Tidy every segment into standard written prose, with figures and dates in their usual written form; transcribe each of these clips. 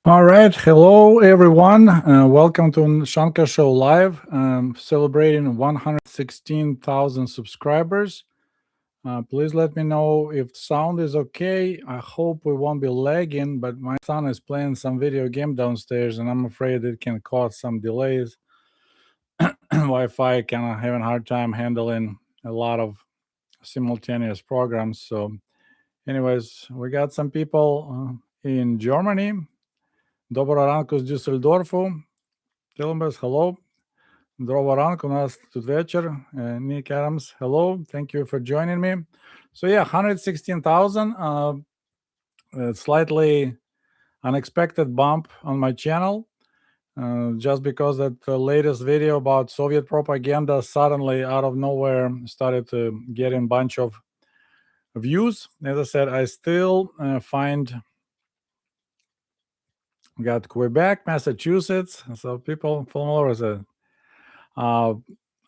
All right. Hello, everyone. Welcome to Ushanka Show Live, celebrating 116,000 subscribers. Please let me know if sound is okay. I hope we won't be lagging, but my son is playing some video game downstairs, and I'm afraid it can cause some delays. Wi-Fi kind of having a hard time handling a lot of simultaneous programs. So, anyways, we got some people in Germany. Доброго ранку з Дюссельдорфу. Tilmas, hello. Доброго ранку, у нас тут вечір. Nick Adams, hello. Thank you for joining me. So yeah, 116,000. Slightly unexpected bump on my channel. Just because that the latest video about Soviet propaganda suddenly out of nowhere started to get a bunch of views. As I said, I still find got Quebec, Massachusetts. So people from all over.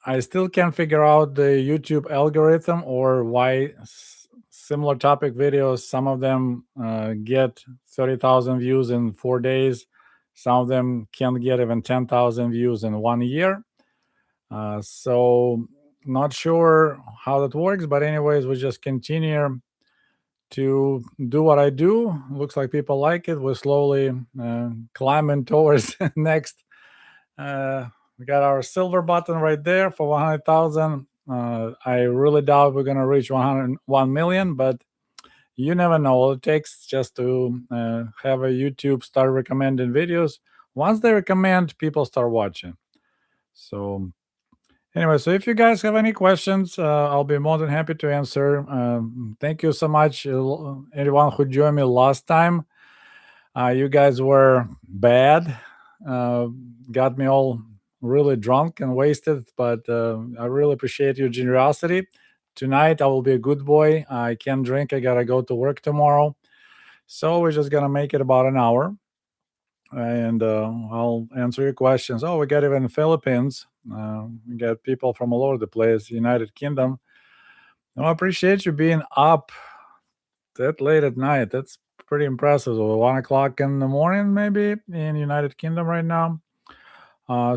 I still can't figure out the YouTube algorithm or why similar topic videos, some of them get 30,000 views in 4 days. Some of them can't get even 10,000 views in 1 year. So not sure how that works, but anyways, we just continue to do what I do. Looks like people like it. We're slowly climbing towards next. We got our silver button right there for 100,000. I really doubt we're going to reach 101 million, but you never know. All it takes just to have a YouTube start recommending videos. Once they recommend, people start watching. So anyway, so if you guys have any questions, I'll be more than happy to answer. Thank you so much, everyone who joined me last time. You guys were bad, got me all really drunk and wasted, but I really appreciate your generosity. Tonight, I will be a good boy. I can't drink. I got to go to work tomorrow. So we're just going to make it about an hour. And I'll answer your questions. Oh, we got even Philippines. We got people from all over the place, United Kingdom. I appreciate you being up that late at night. That's pretty impressive. So 1 o'clock in the morning, maybe, in United Kingdom right now.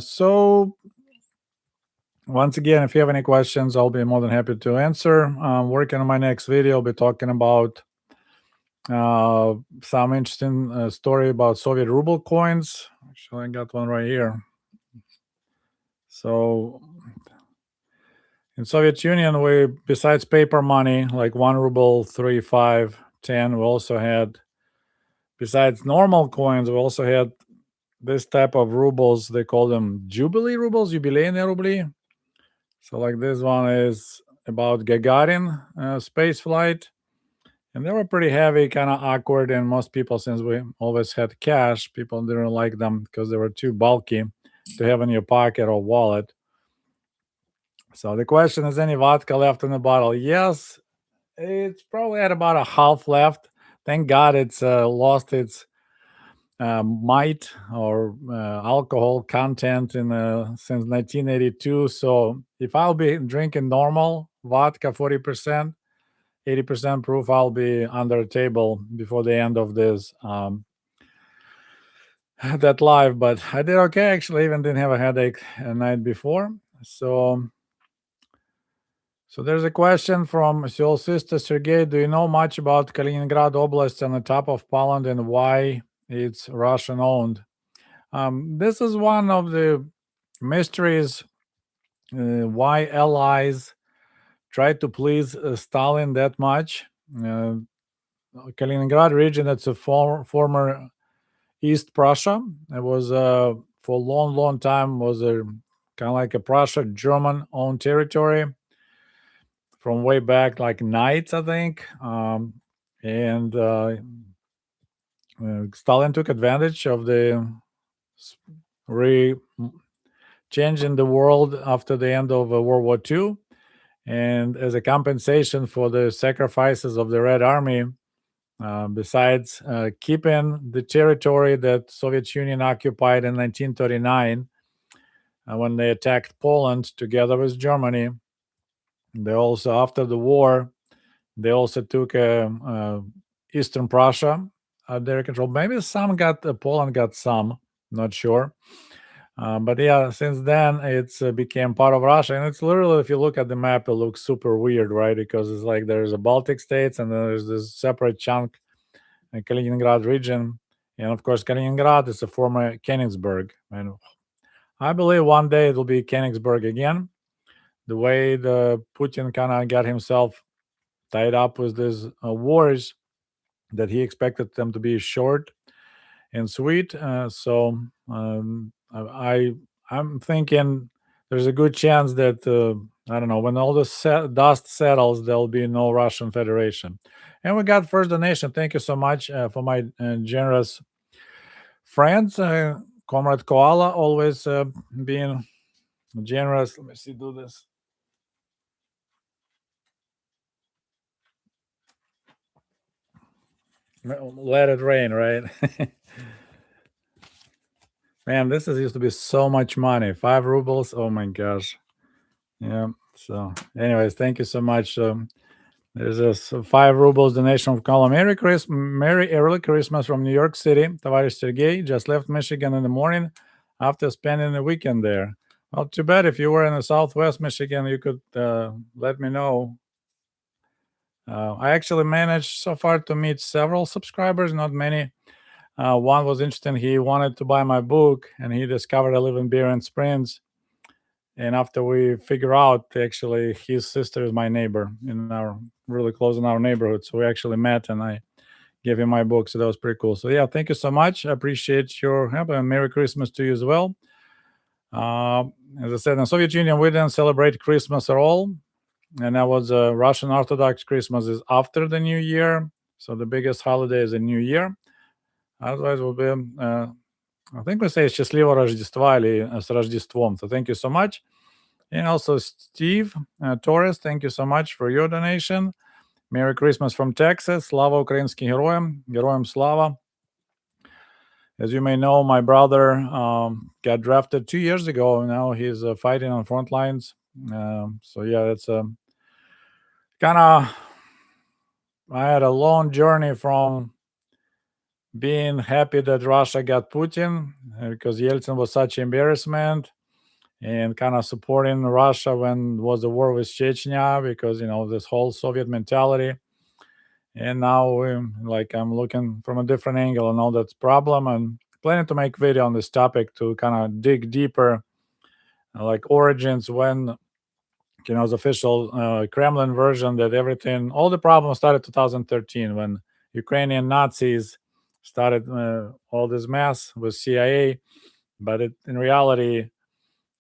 So once again, if you have any questions, I'll be more than happy to answer. Working on my next video, I'll be talking about some interesting story about Soviet ruble coins. Actually, I got one right here. So in Soviet Union, we, besides paper money, like 1 ruble, 3, 5, 10, we also had, besides normal coins, we also had this type of rubles. They call them Jubilee rubles, Jubileene Rubli. So like this one is about Gagarin space flight. And they were pretty heavy, kind of awkward. And most people, since we always had cash, people didn't like them because they were too bulky to have in your pocket or wallet. So the question is, any vodka left in the bottle? Yes, it's probably at about a half left. Thank God it's lost its might or alcohol content in since 1982. So if I'll be drinking normal vodka, 40%, 80% proof, I'll be under the table before the end of this that live. But I did okay, actually. Even didn't have a headache the night before. So there's a question from your sister Sergey. Do you know much about Kaliningrad Oblast on the top of Poland and why it's Russian owned? This is one of the mysteries why allies tried to please Stalin that much. Kaliningrad region, that's a former East Prussia. It was for a long time was a kind of like a Prussia German owned territory from way back, like Knights, I think. And Stalin took advantage of the change in the world after the end of World War II. And as a compensation for the sacrifices of the Red Army, besides keeping the territory that Soviet Union occupied in 1939, when they attacked Poland together with Germany, they also, after the war, They also took Eastern Prussia under control. Maybe some got Poland got some, not sure. But yeah, since then it's became part of Russia, and it's literally, if you look at the map, it looks super weird, right? Because it's like there's a Baltic states, and then there's this separate chunk, Kaliningrad region, and of course Kaliningrad is a former Königsberg, and I believe one day it will be Königsberg again. The way the Putin kind of got himself tied up with these wars that he expected them to be short and sweet. So I'm thinking there's a good chance that I don't know, when all the dust settles, there'll be no Russian Federation. And we got first donation. Thank you so much for my generous friends, Comrade Koala, always being generous. Let me see, do this. Let it rain, right? Man, this is used to be so much money. 5 rubles. Oh my gosh. Yeah. So, anyways, thank you so much. There's a 5 rubles donation from Column. Merry early Christmas from New York City. Tavaris Sergey just left Michigan in the morning after spending the weekend there. Well, too bad. If you were in the Southwest Michigan, you could let me know. I actually managed so far to meet several subscribers, not many. One was interesting. He wanted to buy my book, and he discovered I live in Beer Springs. And after we figure out, actually, his sister is my neighbor in our really close in our neighborhood. So we actually met, and I gave him my book. So that was pretty cool. So yeah, thank you so much. I appreciate your help, and Merry Christmas to you as well. As I said, in the Soviet Union, we didn't celebrate Christmas at all. And that was Russian Orthodox Christmas is after the New Year. So the biggest holiday is the New Year. Otherwise, will be, I think we say Счастливого Рождества или с Рождеством. So thank you so much. And also Steve Torres, thank you so much for your donation. Merry Christmas from Texas. Slava Ukrainskим героям. Героям слава. As you may know, my brother got drafted 2 years ago. Now he's fighting on front lines. So yeah, it's kind of, I had a long journey from being happy that Russia got Putin because Yeltsin was such embarrassment, and kind of supporting Russia when was the war with Chechnya because, you know, this whole Soviet mentality. And now I'm looking from a different angle and all that problem, and planning to make video on this topic to kind of dig deeper, like origins, when, you know, the official Kremlin version that everything, all the problems started 2013 when Ukrainian Nazis started all this mess with CIA. But in reality,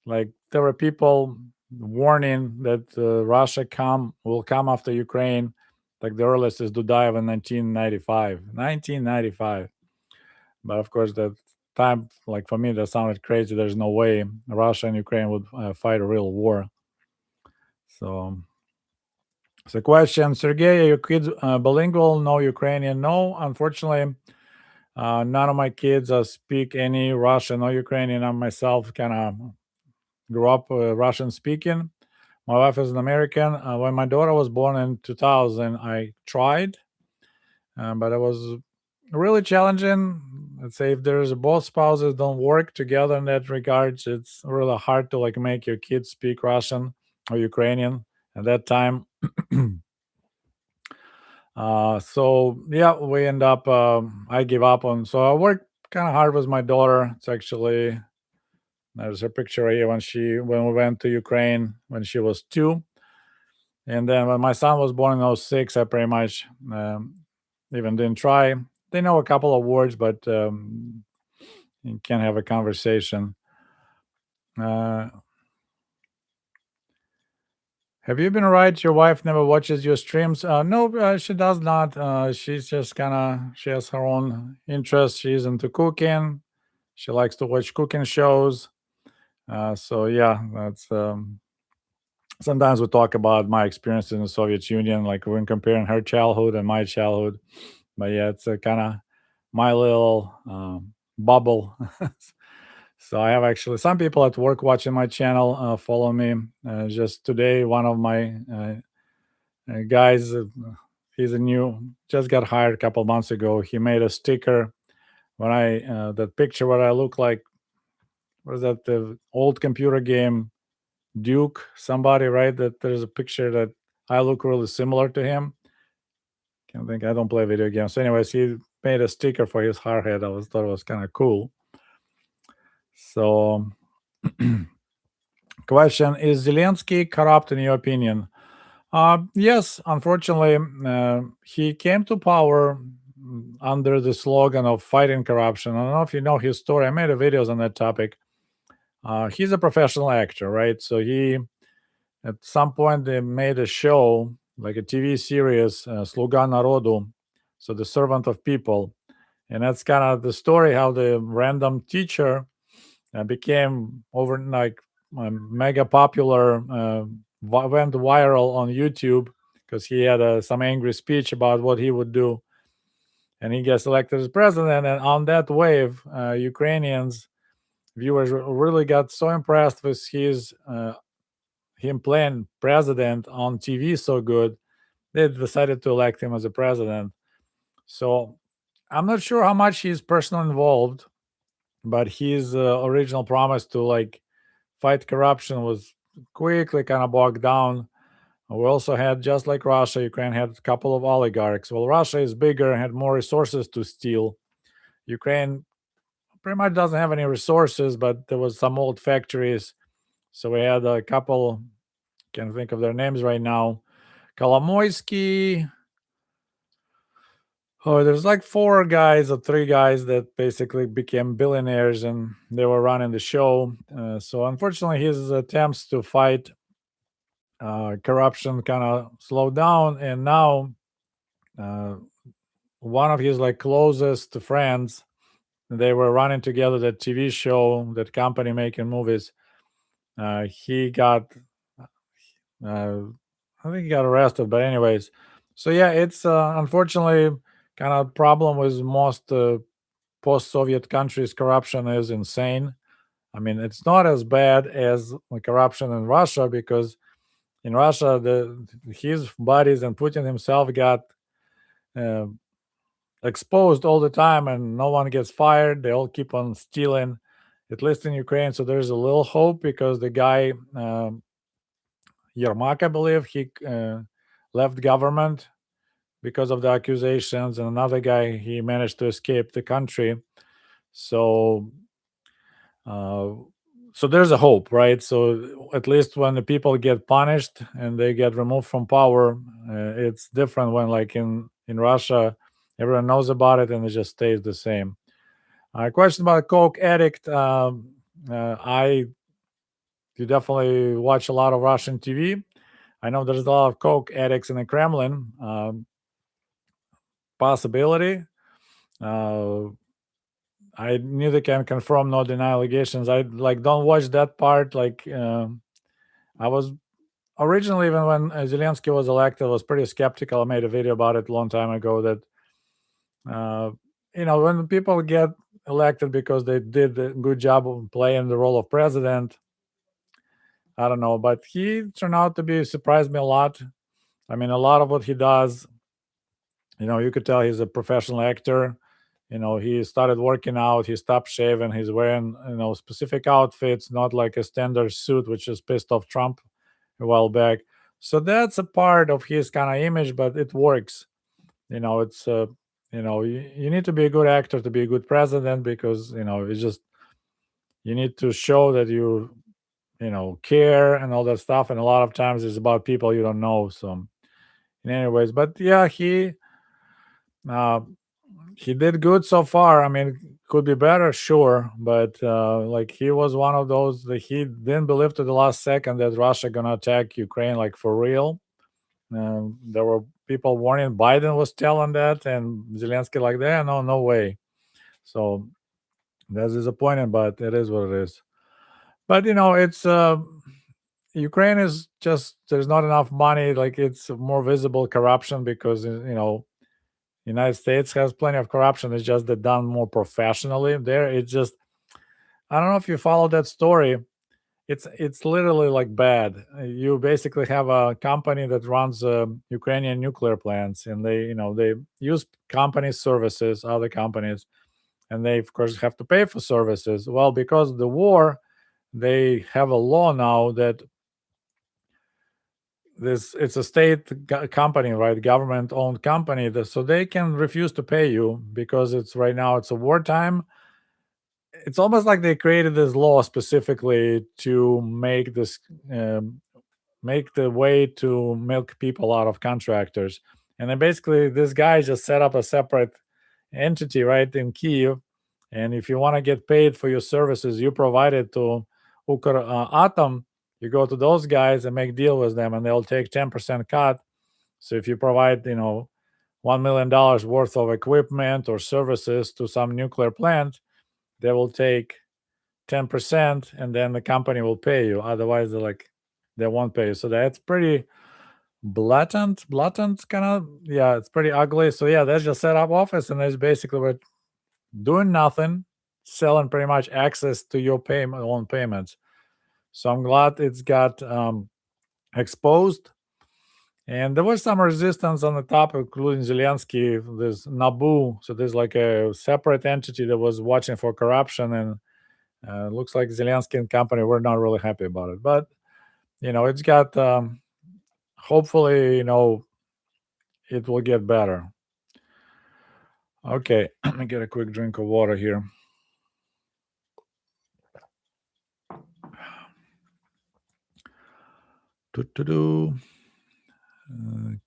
like, there were people warning that Russia will come after Ukraine. Like the earliest is Dudayev in 1995. 1995. But of course, that time, like for me, that sounded crazy. There's no way Russia and Ukraine would fight a real war. So, the question, Sergey, are your kids bilingual? No Ukrainian? No, unfortunately. None of my kids speak any Russian or Ukrainian. I myself kind of grew up Russian speaking. My wife is an American. When my daughter was born in 2000, I tried, but it was really challenging. Let's say if there's both spouses don't work together in that regard, it's really hard to like make your kids speak Russian or Ukrainian at that time. So yeah, we end up. I give up on. So I worked kind of hard with my daughter. It's actually, there's a picture here when we went to Ukraine when she was 2, and then when my son was born in 06, I pretty much even didn't try. They know a couple of words, but you can't have a conversation. Have you been right? Your wife never watches your streams? No, she does not. She's just she has her own interests. She's into cooking. She likes to watch cooking shows. So yeah, that's. Sometimes we talk about my experience in the Soviet Union, like when comparing her childhood and my childhood. But yeah, it's kind of my little bubble. So I have actually some people at work watching my channel, follow me. Just today, one of my guys he's just got hired a couple months ago. He made a sticker when that picture where I look like, what is that, the old computer game Duke somebody, right? That there's a picture that I look really similar to him. I don't play video games. So anyways, he made a sticker for his hard head. Thought it was kind of cool. So question, is Zelensky corrupt in your opinion? Yes, unfortunately, he came to power under the slogan of fighting corruption. I don't know if you know his story. I made a videos on that topic. He's a professional actor, right? So at some point they made a show, like a TV series, Sluga Narodu, so the servant of people. And that's kind of the story how the random teacher became overnight mega popular, went viral on YouTube because he had some angry speech about what he would do. And he gets elected as president. And on that wave, Ukrainians viewers really got so impressed with him playing president on TV so good, they decided to elect him as a president. So I'm not sure how much he's personally involved, but his original promise to fight corruption was quickly kind of bogged down. We also had, just like Russia, Ukraine had a couple of oligarchs. Well, Russia is bigger and had more resources to steal. Ukraine pretty much doesn't have any resources, but there was some old factories. So we had a couple, can't think of their names right now. Kolomoisky. Oh, there's like 4 guys or 3 guys that basically became billionaires and they were running the show. So unfortunately, his attempts to fight corruption kind of slowed down. And now one of his closest friends, they were running together that TV show, that company making movies. He got, I think he got arrested, but anyways. So yeah, it's unfortunately kind of problem with most post-Soviet countries. Corruption is insane. I mean, it's not as bad as corruption in Russia, because in Russia, his buddies and Putin himself got uh, exposed all the time, and no one gets fired. They all keep on stealing, at least in Ukraine. So there's a little hope, because the guy Yermak, I believe, he left government because of the accusations, and another guy, he managed to escape the country. So uh, so there's a hope, right? So at least when the people get punished and they get removed from power, it's different when, like in Russia, everyone knows about it and it just stays the same. Question about coke addict. I You definitely watch a lot of Russian TV. I know there's a lot of coke addicts in the Kremlin. Possibility. I neither can confirm nor deny allegations. I don't watch that part. I was originally, even when Zelensky was elected, I was pretty skeptical. I made a video about it a long time ago that when people get elected because they did a good job of playing the role of president, I don't know, but he turned out to be surprised me a lot. I mean, a lot of what he does, you could tell he's a professional actor. He started working out, he stopped shaving, he's wearing, specific outfits, not like a standard suit, which just pissed off Trump a while back. So that's a part of his kind of image, but it works. It's you need to be a good actor to be a good president, because it's just, you need to show that you care and all that stuff, and a lot of times it's about people you don't know. So anyways, but yeah, he did good so far. I mean, could be better, sure, but he was one of those that he didn't believe to the last second that Russia gonna attack Ukraine, for real. There were people warning. Biden was telling that, and Zelensky that. No way. So that's disappointing, but it is what it is. But it's Ukraine is just, there's not enough money. It's more visible corruption, because United States has plenty of corruption. It's just that done more professionally. There, it's just, I don't know if you follow that story. it's literally like bad. You basically have a company that runs Ukrainian nuclear plants, and they use company services, other companies, and they of course have to pay for services. Well, because of the war, they have a law now that this it's a company, right? Government owned company, so they can refuse to pay you because it's right now it's a wartime. It's almost like they created this law specifically to make this make the way to milk people out of contractors. And then basically this guy just set up a separate entity right in Kyiv. And if you want to get paid for your services you provided to Atom, you go to those guys and make deal with them, and they'll take 10% cut. So if you provide, $1 million worth of equipment or services to some nuclear plant, they will take 10%, and then the company will pay you. Otherwise, they won't pay you. So that's pretty blatant kind of. Yeah, it's pretty ugly. So yeah, that's just set up office, and that's basically we're doing nothing, selling pretty much access to your own payments. So I'm glad it's got exposed. And there was some resistance on the top, including Zelensky. There's Nabu, so there's like a separate entity that was watching for corruption, and looks like Zelensky and company were not really happy about it. But it's got hopefully it will get better. Okay, let me get a quick drink of water here.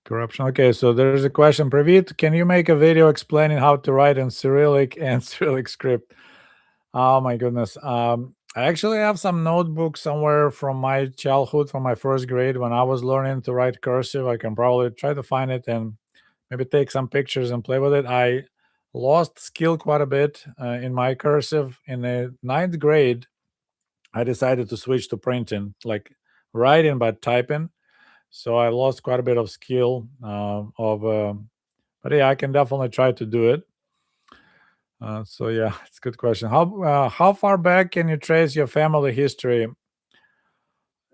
Corruption. Okay, so there's a question. Привет, can you make a video explaining how to write in Cyrillic and Cyrillic script? Oh my goodness. I actually have some notebooks somewhere from my childhood, from my first grade when I was learning to write cursive. I can probably try to find it and maybe take some pictures and play with it. I lost skill quite a bit in my cursive. In the ninth grade, I decided to switch to printing, like writing but typing. So I lost quite a bit of skill but yeah, I can definitely try to do it. So yeah, it's a good question. How far back can you trace your family history?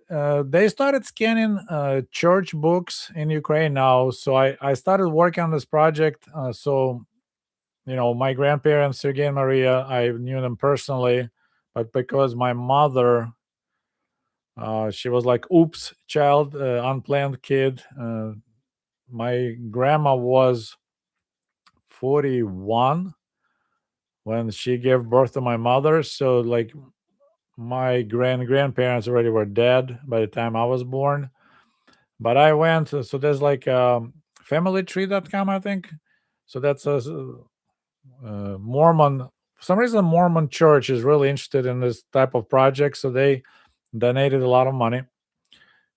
They started scanning church books in Ukraine now, so I started working on this project. So my grandparents Sergey and Maria, I knew them personally, but because my mother, she was like oops child, unplanned kid. My grandma was 41 when she gave birth to my mother, so like my grandparents already were dead by the time I was born. But I went, so there's like familytree.com, I think. So that's a Mormon. For some reason, Mormon church is really interested in this type of project, so they donated a lot of money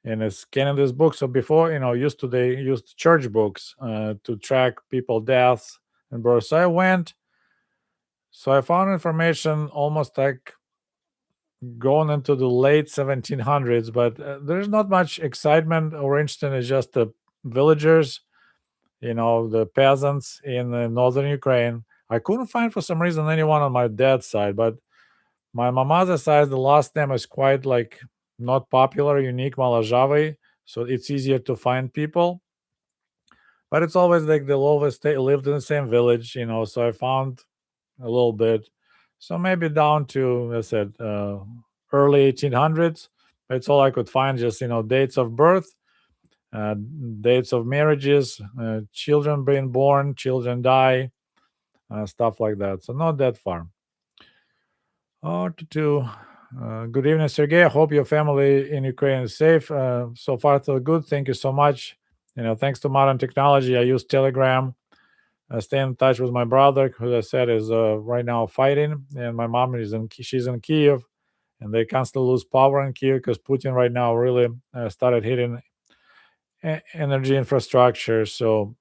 and is scanning this book. So before, they used church books to track people deaths and births. So I went. So I found information almost like going into the late 1700s, but there's not much excitement or interest. It's just the villagers, the peasants in northern Ukraine. I couldn't find for some reason anyone on my dad's side, but my mama's side, the last name is quite like not popular, unique, Malazhavi, so it's easier to find people. But it's always like they'll always lived in the same village, so I found a little bit. So maybe down to, as I said, early 1800s. It's all I could find, just, dates of birth, dates of marriages, children being born, children die, stuff like that. So not that far. Good evening, Sergey. I hope your family in Ukraine is safe. So far, so good. Thank you so much. Thanks to modern technology, I use Telegram. Stay in touch with my brother, who I said is right now fighting, and my mom she's in Kyiv, and they constantly lose power in Kyiv because Putin right now really started hitting energy infrastructure. So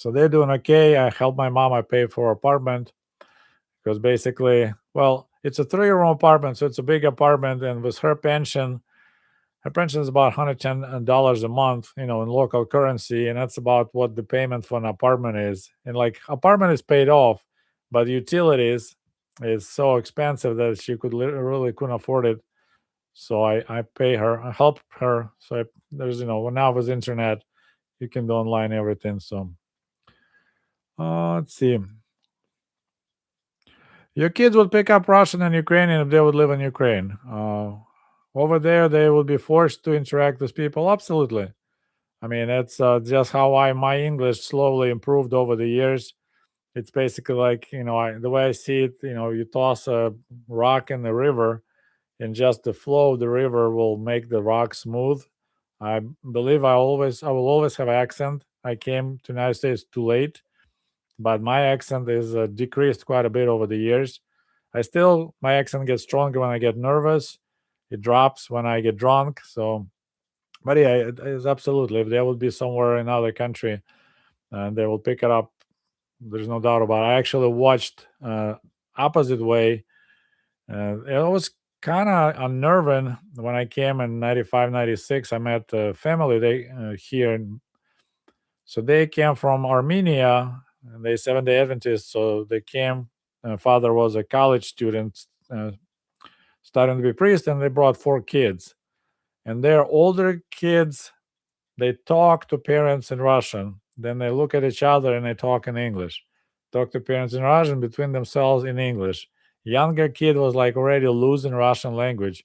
they're doing okay. I help my mom. I pay for apartment because basically, well, it's a 3-room apartment, so it's a big apartment, and with her pension is about $110 a month, in local currency, and that's about what the payment for an apartment is. And like apartment is paid off, but utilities is so expensive that she really couldn't afford it. So I pay her, I help her. So there's now with internet, you can do online everything. So let's see. Your kids would pick up Russian and Ukrainian if they would live in Ukraine. Over there, they would be forced to interact with people. Absolutely. I mean, that's just how my English slowly improved over the years. It's basically like, the way I see it, you toss a rock in the river, and just the flow of the river will make the rock smooth. I believe I will always have accent. I came to United States too late, but my accent is decreased quite a bit over the years. My accent gets stronger when I get nervous. It drops when I get drunk. So, but yeah, it is absolutely. If they would be somewhere in another country, and they will pick it up, there's no doubt about it. I actually watched opposite way. It was kind of unnerving when I came in 95, 96. I met a family here. So they came from Armenia, and they Seventh-day Adventists. So they came. Father was a college student, starting to be priest, and they brought 4 kids. And their older kids, they talk to parents in Russian. Then they look at each other and they talk in English. Talk to parents in Russian, between themselves in English. Younger kid was like already losing Russian language.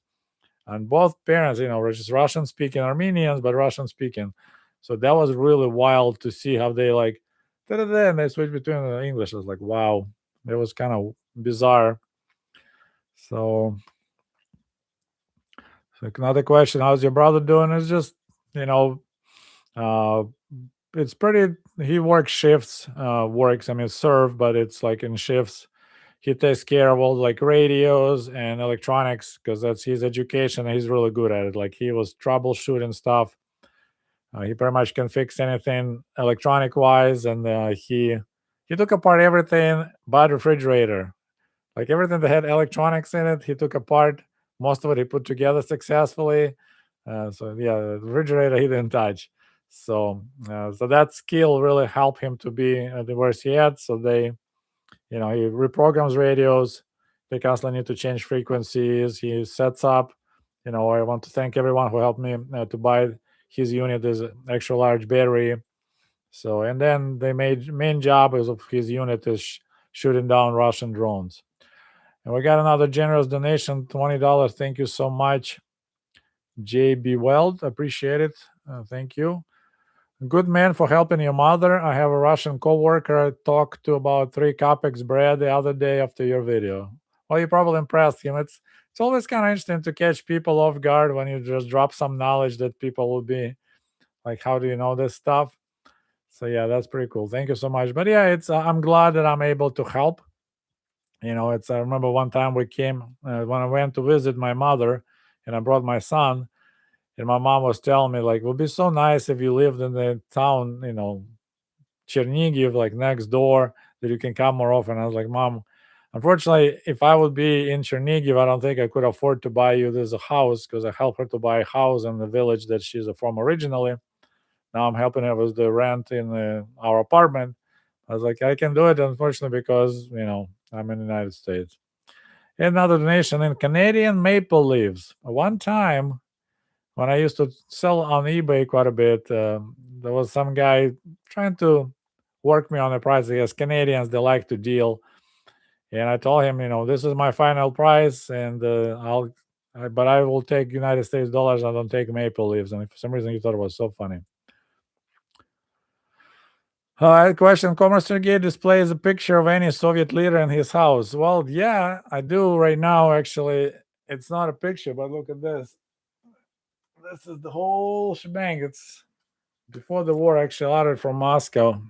And both parents, were just Russian speaking Armenians, but Russian speaking. So that was really wild to see how they like, da-da-da, and they switch between English. I was like, wow, it was kind of bizarre. So another question: how's your brother doing? It's just, uh, it's pretty. He works shifts, serve, but it's like in shifts. He takes care of all like radios and electronics because that's his education, and he's really good at it. Like he was troubleshooting stuff. He pretty much can fix anything electronic wise, and he took apart everything but refrigerator. Like everything that had electronics in it, he took apart. Most of it he put together successfully. So yeah, the refrigerator he didn't touch. So that skill really helped him to be at the where he at. So he reprograms radios. They constantly need to change frequencies. He sets up. I want to thank everyone who helped me to buy his unit is extra large battery. So and then the main job is of his unit is shooting down Russian drones. And we got another generous donation, $20. Thank you so much, JB Weld. Appreciate it. Thank you. Good man for helping your mother. I have a Russian coworker I talked to about 3 kopecks bread the other day after your video. Well, you probably impressed him. It's always kind of interesting to catch people off guard when you just drop some knowledge that people will be like, how do you know this stuff? So yeah, that's pretty cool. Thank you so much. But yeah, it's I'm glad that I'm able to help. It's I remember one time we came when I went to visit my mother, and I brought my son, and my mom was telling me like, it would be so nice if you lived in the town, Chernigiv, like next door, that you can come more often. I was like, Mom, unfortunately, if I would be in Chernigiv, I don't think I could afford to buy you this house because I helped her to buy a house in the village that she's from originally. Now I'm helping her with the rent in our apartment. I was like, I can do it, unfortunately, because I'm in the United States. Another donation in Canadian maple leaves. One time when I used to sell on eBay quite a bit, there was some guy trying to work me on the price. Yes, Canadians, they like to deal. And I told him, this is my final price, and but I will take United States dollars. I don't take maple leaves. And for some reason, he thought it was so funny. Question: Sergey displays a picture of any Soviet leader in his house. Well, yeah, I do right now. Actually, it's not a picture, but look at this. This is the whole shebang. It's before the war. Actually, ordered from Moscow.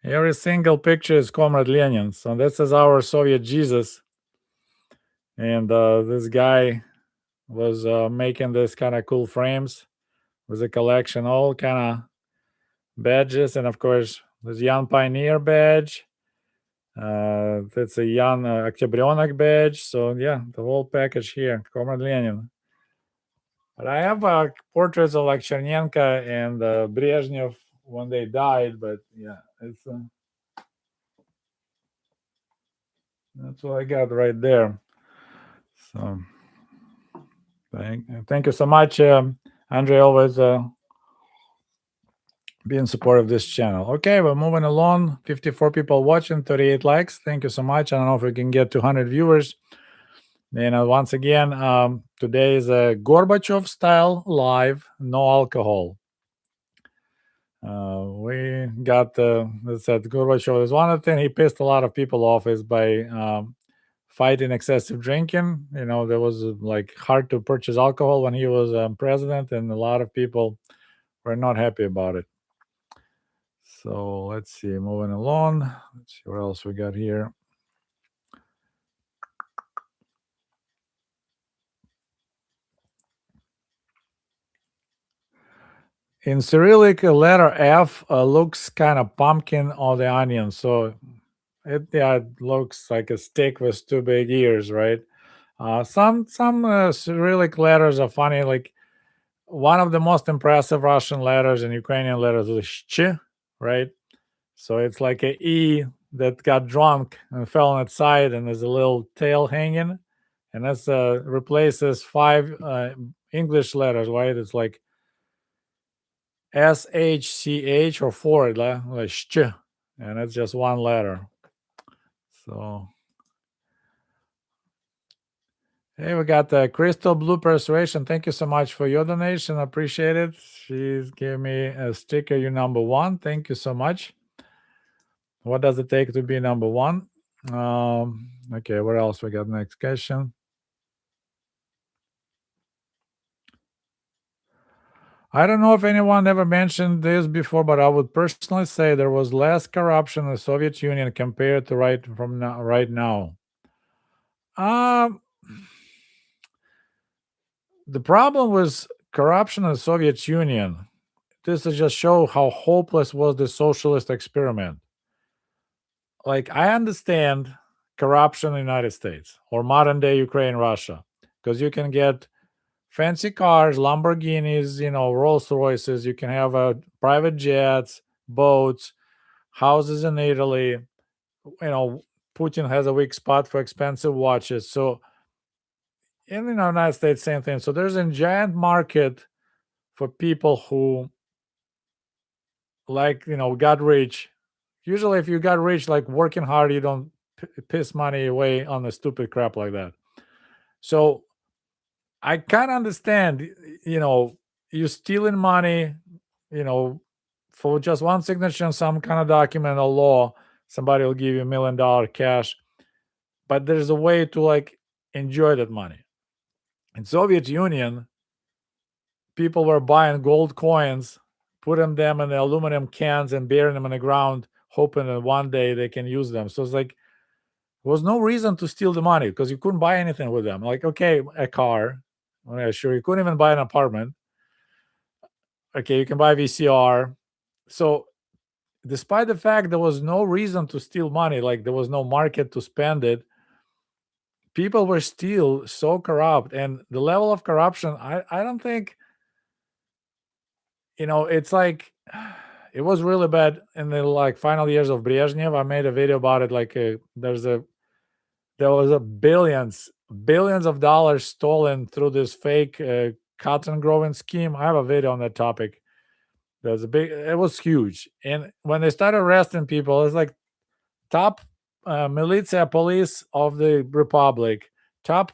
Every single picture is Comrade Lenin. So this is our Soviet Jesus, and this guy was making this kind of cool frames with a collection, all kind of badges, and of course, this young pioneer badge. That's a young Oktyabryonak badge. So yeah, the whole package here, Comrade Lenin. But I have portraits of like Chernenko and Brezhnev when they died. But yeah, it's that's what I got right there. So thank you so much, Andre. Always being supportive of this channel. Okay, we're moving along. 54 people watching, 38 likes. Thank you so much. I don't know if we can get 200 viewers. Once again, today is a Gorbachev style live, no alcohol. We got let's say Gorbachev is one of the things he pissed a lot of people off is by fighting excessive drinking. There was like hard to purchase alcohol when he was president, and a lot of people were not happy about it. So let's see, moving along. Let's see what else we got here. In Cyrillic, letter F looks kind of pumpkin on the onion. So it looks like a stick with two big ears, right? Some Cyrillic letters are funny. Like one of the most impressive Russian letters and Ukrainian letters is ch, right? So it's like a E that got drunk and fell on its side, and there's a little tail hanging, and that's replaces 5 English letters, right? It's like SHCH or 4, like sh, and it's just one letter. So hey, we got the Crystal Blue Persuasion. Thank you so much for your donation. I appreciate it. She's gave me a sticker. You number one. Thank you so much. What does it take to be number one? Okay, what else we got? Next question. I don't know if anyone ever mentioned this before, but I would personally say there was less corruption in the Soviet Union compared to right now. The problem was corruption in the Soviet Union. This is just show how hopeless was the socialist experiment. Like I understand corruption in the United States or modern day Ukraine, Russia, because you can get fancy cars, Lamborghinis, Rolls Royces. You can have private jets, boats, houses in Italy. Putin has a weak spot for expensive watches. So in the United States, same thing. So there's a giant market for people who got rich. Usually, if you got rich, like working hard, you don't piss money away on the stupid crap like that. So I kind of understand, you stealing money, for just one signature on some kind of document or law, somebody will give you $1 million cash. But there's a way to enjoy that money. In Soviet Union, people were buying gold coins, putting them in the aluminum cans and burying them in the ground, hoping that one day they can use them. So it's like there was no reason to steal the money because you couldn't buy anything with them. Like, okay, a car. Okay, sure. You couldn't even buy an apartment. Okay, you can buy VCR. So despite the fact there was no reason to steal money, like there was no market to spend it, people were still so corrupt. And the level of corruption, I don't think, it's like it was really bad in the final years of Brezhnev. I made a video about it. Like there was billions of dollars stolen through this fake cotton growing scheme. I have a video on that topic. It was huge. And when they started arresting people, it's like top militia police of the republic, top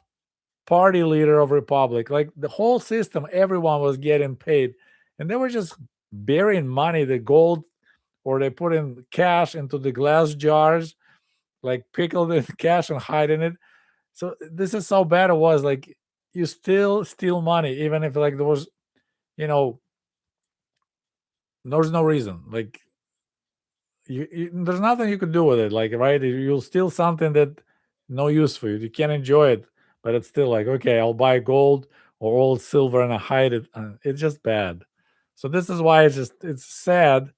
party leader of republic, like the whole system, everyone was getting paid. And they were just burying money, the gold, or they put in cash into the glass jars, like pickle the cash and hiding it. So this is how bad it was. Like you still steal money, even if there was, there's no reason. Like there's nothing you could do with it. Like right, you'll steal something that no use for you. You can't enjoy it, but it's still like okay, I'll buy gold or old silver and I hide it. It's just bad. So this is why it's sad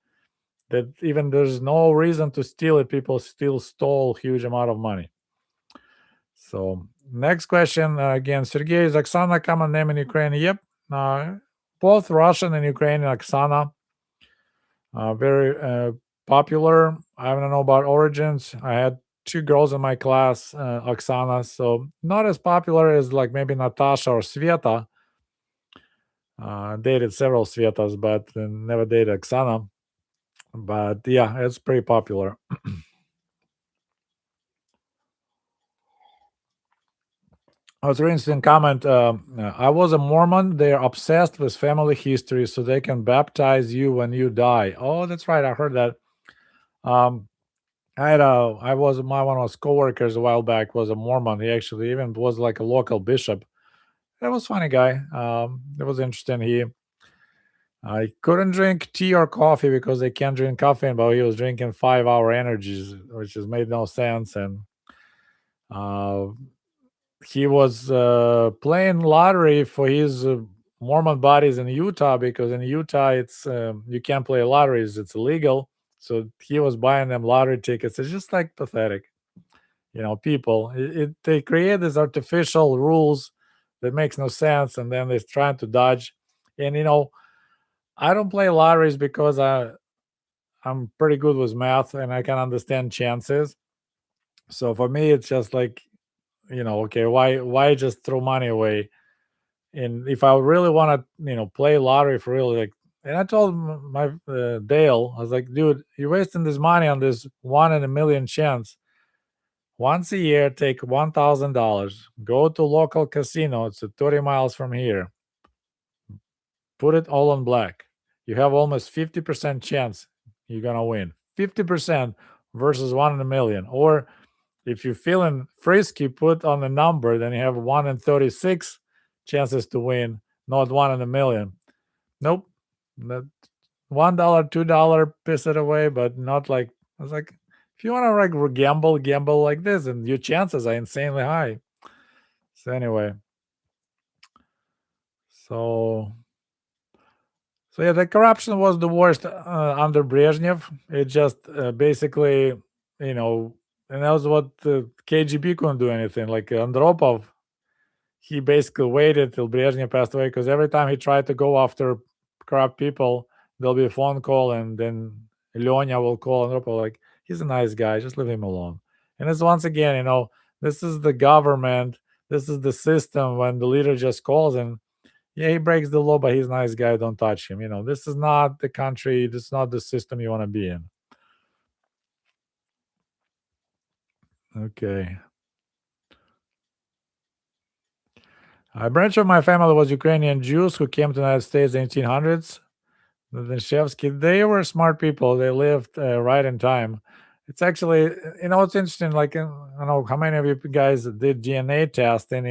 that even there's no reason to steal it, people still stole huge amount of money. So next question, again, Sergey, is Oksana common name in Ukraine? Yep, both Russian and Ukrainian Oksana, very popular. I don't know about origins. I had two girls in my class, Oksana. So not as popular as like maybe Natasha or Sveta. Dated several Svetas, but never dated Oksana. But yeah, it's pretty popular. Oh, it's an interesting comment. I was a Mormon. They're obsessed with family history, so they can baptize you when you die. Oh, that's right. I heard that. Um, I was my one of his coworkers a while back was a Mormon. He actually even was like a local bishop. That was funny guy. It was interesting. I couldn't drink tea or coffee because they can't drink caffeine, but he was drinking 5 hour energies, which just made no sense. And uh, he was playing lottery for his Mormon buddies in Utah because in Utah it's you can't play lotteries; it's illegal. So he was buying them lottery tickets. It's just like pathetic, people. They create these artificial rules that makes no sense, and then they're trying to dodge. And I don't play lotteries because I'm pretty good with math and I can understand chances. So for me, it's just like okay, why just throw money away? And if I really want to, play lottery for real, like, and I told my Dale, I was like, dude, you're wasting this money on this 1 in a million chance. Once a year, take $1,000, go to local casino. It's 30 miles from here. Put it all on black. You have almost 50% chance you're gonna win. 50% versus 1 in a million. Or if you're feeling frisky, put on a number, then you have 1 in 36 chances to win, not 1 in a million. Nope. That $1, $2, piss it away, but not like I was like, if you want to like gamble like this, and your chances are insanely high. So anyway, so so yeah, the corruption was the worst under Brezhnev. It just basically, and that was what the KGB couldn't do anything. Like Andropov, he basically waited till Brezhnev passed away because every time he tried to go after corrupt people, there'll be a phone call, and then Lyonya will call Andropov like, he's a nice guy, just leave him alone. And it's once again, this is the government, this is the system when the leader just calls and yeah, he breaks the law, but he's a nice guy. Don't touch him. This is not the country. This is not the system you want to be in. Okay. A branch of my family was Ukrainian Jews who came to the United States in 1800s. The Denshevsky, they were smart people. They lived right in time. It's actually, it's interesting. Like, I don't know how many of you guys did DNA testing,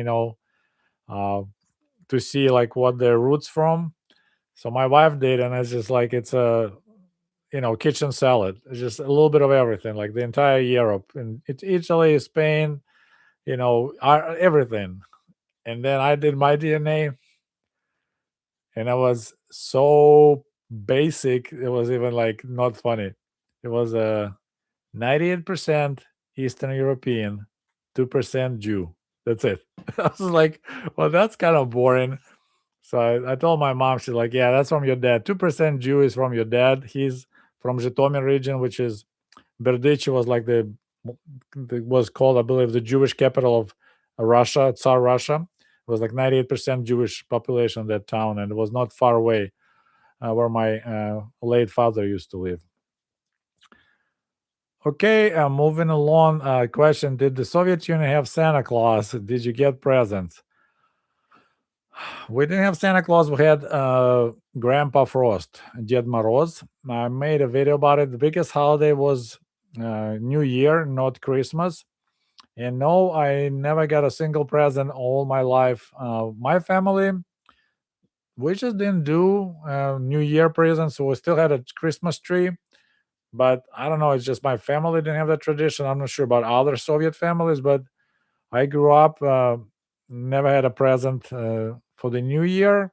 to see like what their roots from. So my wife did, and it's just like it's a kitchen salad. It's just a little bit of everything, like the entire Europe and it's Italy, Spain, everything. And then I did my DNA, and I was so basic. It was even like not funny. It was a 98% Eastern European, 2% Jew. That's it. I was like, well, that's kind of boring. So I told my mom, she's like, yeah, that's from your dad. 2% Jew is from your dad. He's from Zhytomyr region, which is Berdych was like was called, I believe, the Jewish capital of Russia, Tsar Russia. It was like 98% Jewish population in that town, and it was not far away where my late father used to live. Okay, moving along. Question: did the Soviet Union have Santa Claus? Did you get presents? We didn't have Santa Claus. We had Grandpa Frost, Ded Moroz. I made a video about it. The biggest holiday was New Year, not Christmas. And no, I never got a single present all my life. My family, we just didn't do New Year presents, so we still had a Christmas tree. But I don't know, it's just my family didn't have that tradition. I'm not sure about other Soviet families, but I grew up, never had a present for the New Year.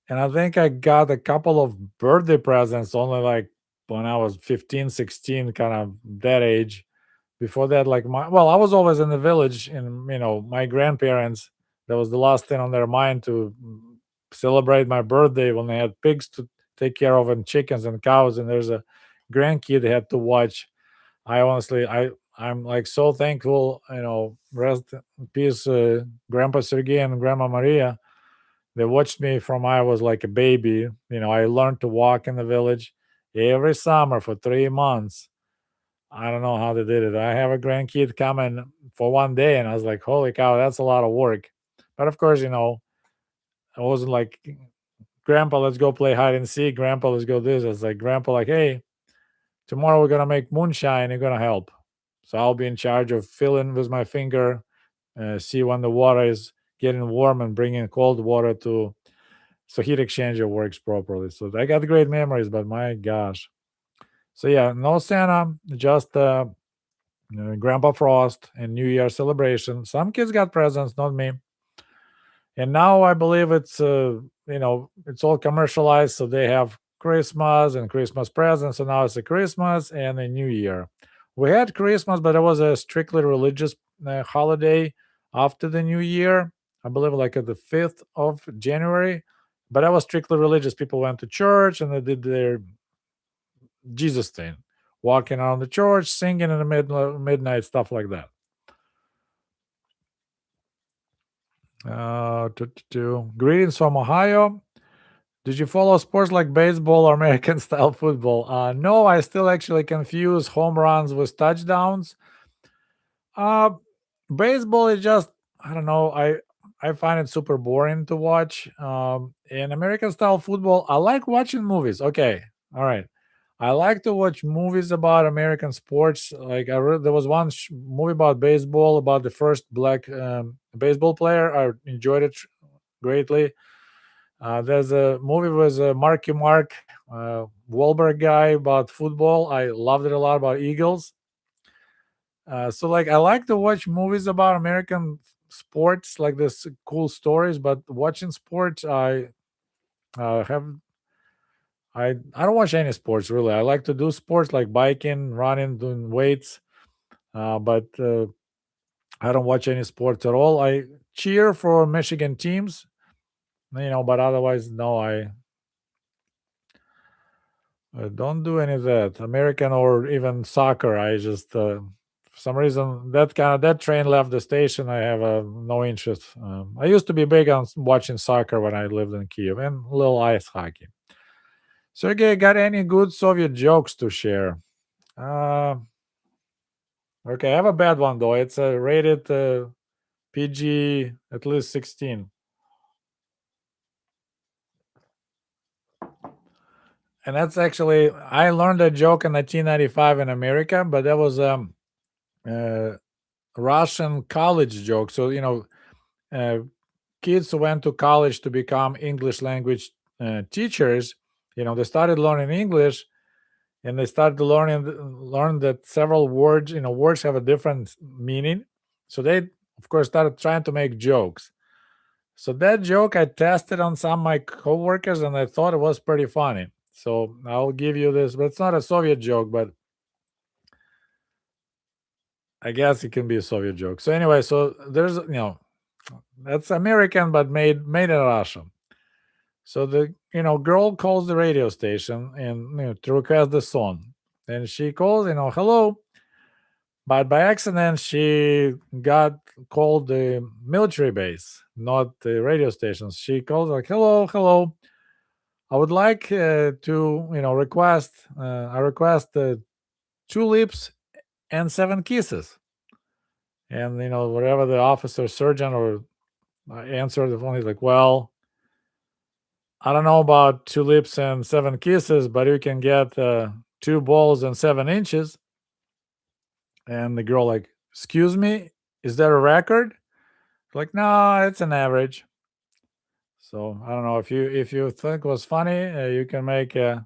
And I think I got a couple of birthday presents only like when I was 15, 16, kind of that age. Before that, like I was always in the village, and my grandparents, that was the last thing on their mind to celebrate my birthday when they had pigs to take care of and chickens and cows, and there's a grandkid they had to watch. I honestly, I'm like so thankful. Rest in peace, Grandpa Sergey and Grandma Maria. They watched me from I was like a baby. I learned to walk in the village every summer for 3 months. I don't know how they did it. I have a grandkid coming for one day, and I was like, holy cow, that's a lot of work. But of course, I wasn't like, Grandpa, let's go play hide and seek. Grandpa, let's go this. It's like, Grandpa, like, hey, tomorrow we're going to make moonshine. You're going to help. So I'll be in charge of filling with my finger, see when the water is getting warm and bringing cold water to, so heat exchanger works properly. So I got great memories, but my gosh. So yeah, no Santa, just Grandpa Frost and New Year celebration. Some kids got presents, not me. And now I believe it's all commercialized, so they have Christmas and Christmas presents. So now it's a Christmas and a New Year. We had Christmas, but it was a strictly religious holiday after the New Year. I believe like at the 5th of January. But I was strictly religious. People went to church and they did their Jesus thing, walking around the church, singing in the midnight, stuff like that. Greetings from Ohio. Did you follow sports like baseball or American style football? No, I still actually confuse home runs with touchdowns. Uh, Baseball is just, I don't know. I find it super boring to watch. In American style football, I like watching movies. Okay, all right. I like to watch movies about American sports. Like there was one movie about baseball about the first black baseball player. I enjoyed it greatly. There's a movie with Marky Mark, Wahlberg guy about football. I loved it a lot about Eagles. So like I like to watch movies about American sports, like this cool stories. But watching sports, have I don't watch any sports really. I like to do sports like biking, running, doing weights. But I don't watch any sports at all. I cheer for Michigan teams, but otherwise, no, I don't do any of that. American or even soccer. I just for some reason that train left the station. I have no interest. I used to be big on watching soccer when I lived in Kyiv and a little ice hockey. Sergey, got any good Soviet jokes to share? Uh, okay, I have a bad one though. It's a rated PG at least 16. And that's actually I learned a joke in 1995 in America, but that was uh, Russian college joke. So uh, kids who went to college to become English language teachers. They started learning English, and they started to learn that several words, words have a different meaning. So they, of course, started trying to make jokes. So that joke I tested on some of my coworkers, and I thought it was pretty funny. So I'll give you this, but it's not a Soviet joke, but I guess it can be a Soviet joke. So anyway, so there's that's American, but made in Russia. So the girl calls the radio station and to request the song, and she calls hello, but by accident she got called the military base, not the radio station. She calls like hello, hello. I would like to request. I request two lips and seven kisses. And whatever the officer, surgeon, or answer the phone, he's like, "Well, I don't know about two lips and seven kisses, but you can get two balls and 7 inches." And the girl like, "Excuse me, is that a record?" Like, no, it's an average. So I don't know if you think it was funny, you can make a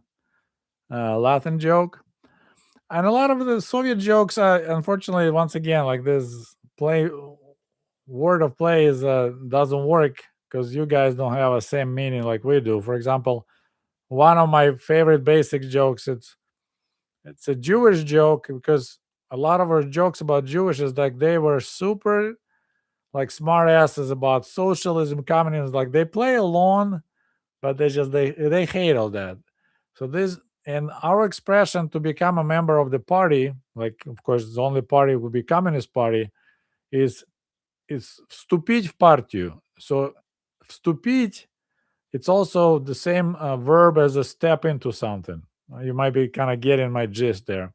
Latin joke. And a lot of the Soviet jokes, unfortunately, once again, like this play word of play is doesn't work because you guys don't have the same meaning like we do. For example, one of my favorite basic jokes, it's a Jewish joke because a lot of our jokes about Jewish is like they were super like smart asses about socialism, communism. Like they play along, but they hate all that. So this And our expression to become a member of the party, like of course the only party would be Communist Party, is вступить в партию. So вступить, it's also the same verb as a step into something. You might be kind of getting my gist there.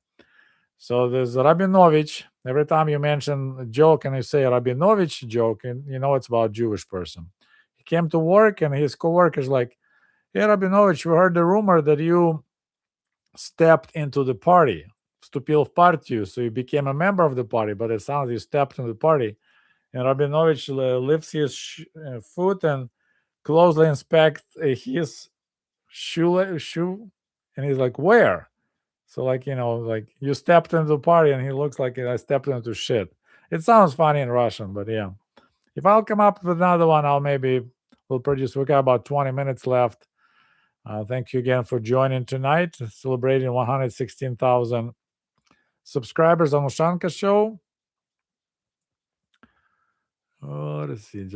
So there's Rabinovich. Every time you mention a joke and you say Rabinovich joke, and you know it's about a Jewish person. He came to work and his coworkers like, "Hey Rabinovich, we heard the rumor that you stepped into the party, вступил в партию, so you became a member of the party, but it sounds you stepped into the party." And Rabinovich lifts his foot and closely inspects his shoe, and he's like, "Where?" So like, like you stepped into the party, and he looks like I stepped into shit. It sounds funny in Russian, but yeah. If I'll come up with another one, we'll produce. We got about 20 minutes left. Thank you again for joining tonight, celebrating 116,000 subscribers on Ushanka Show. Oh, let's see,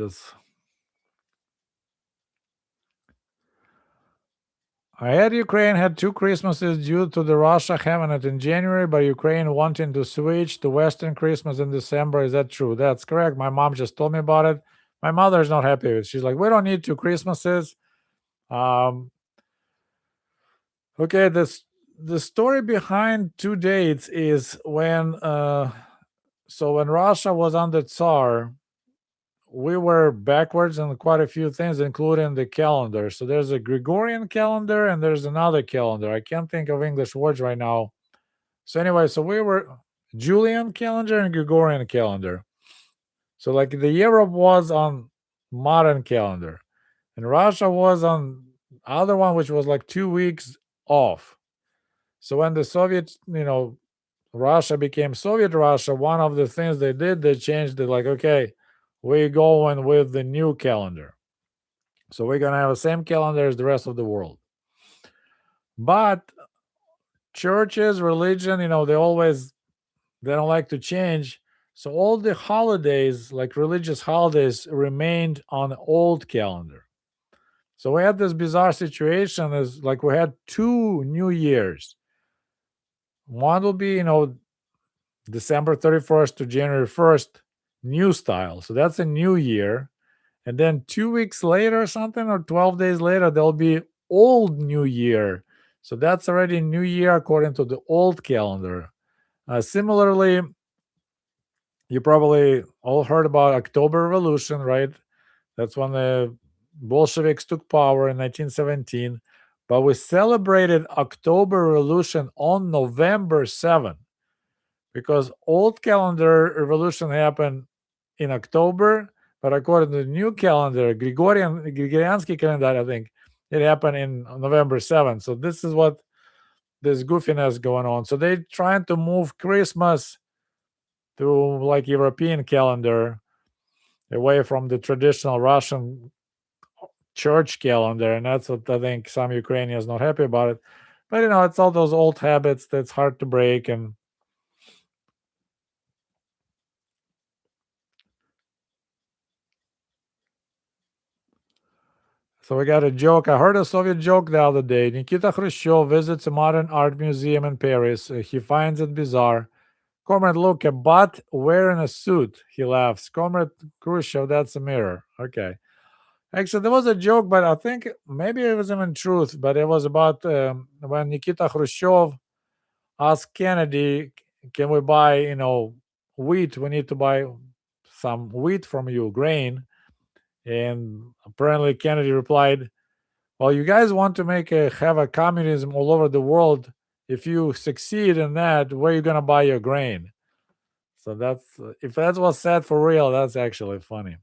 I heard Ukraine had 2 Christmases due to the Russia having it in January, but Ukraine wanting to switch to Western Christmas in December. Is that true? That's correct. My mom just told me about it. My mother is not happy with it. She's like, we don't need 2 Christmases. Okay, the story behind 2 dates is when when Russia was under Tsar, we were backwards in quite a few things, including the calendar. So there's a Gregorian calendar and there's another calendar. I can't think of English words right now. So anyway, so we were Julian calendar and Gregorian calendar. So like the Europe was on modern calendar, and Russia was on other one, which was like 2 weeks off. So when the Soviet, Russia became Soviet Russia, one of the things they did, they changed it, like, okay, we're going with the new calendar. So we're going to have the same calendar as the rest of the world. But churches, religion, they don't like to change. So all the holidays, like religious holidays, remained on the old calendar. So we had this bizarre situation, is like we had 2 New Years. One will be, December 31st to January 1st, new style. So that's a new year. And then 2 weeks later or something, or 12 days later, there'll be old New Year. So that's already New Year according to the old calendar. Similarly, you probably all heard about October Revolution, right? That's when the Bolsheviks took power in 1917. But we celebrated October Revolution on November 7th, because old calendar revolution happened in October, but according to the new calendar, Gregoriansky calendar, I think it happened in November 7th. So this is what this goofiness going on. So they're trying to move Christmas to like European calendar, away from the traditional Russian church calendar, and that's what I think some Ukrainians not happy about it. But it's all those old habits that's hard to break. And so we got a joke. I heard a Soviet joke the other day. Nikita Khrushchev visits a modern art museum in Paris. He finds it bizarre. Comrade, look, a bot wearing a suit. He laughs. Comrade Khrushchev, that's a mirror. Okay. Actually, there was a joke, but I think maybe it was even truth. But it was about when Nikita Khrushchev asked Kennedy, can we buy, wheat? We need to buy some wheat from you, grain. And apparently Kennedy replied, well, you guys want to have a communism all over the world. If you succeed in that, where are you going to buy your grain? So that's, if that was said for real, that's actually funny.